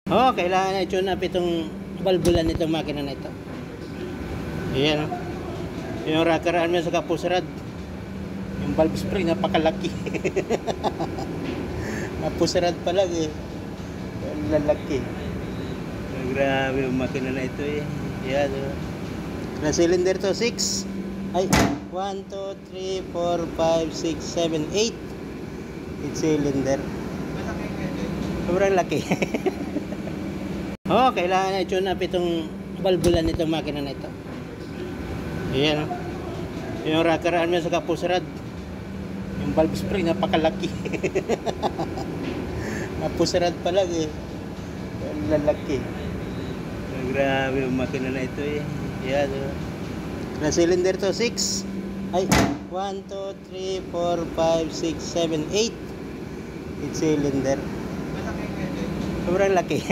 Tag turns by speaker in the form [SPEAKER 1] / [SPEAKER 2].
[SPEAKER 1] Oh, kailangan na i-tune up itong balbulan nitong makina na ito. Ayan, oh. Yung rockeraan mo sa kapusrad. Yung valve spring, napakalaki. Kapusrad pa lang eh. Ang lalaki. Grabe yung makina na ito eh. Ayan, oh. Na cylinder to, 6. Ay, 1, 2, 3, 4, 5, 6, 7, 8. 8 cylinder. Sobrang laki. Oh, kailangan na i-tune up itong balbulan nitong makina na ito. Ayan, oh. Yung rockeraan mo sa kapusrad. Yung valve spring, napakalaki. Kapusrad pa lang eh. Ang lalaki. Grabe yung makina na ito eh. Ayan, oh. Na cylinder to, 6. Ay, 1, 2, 3, 4, 5, 6, 7, 8. 8 cylinder. Sobrang laki.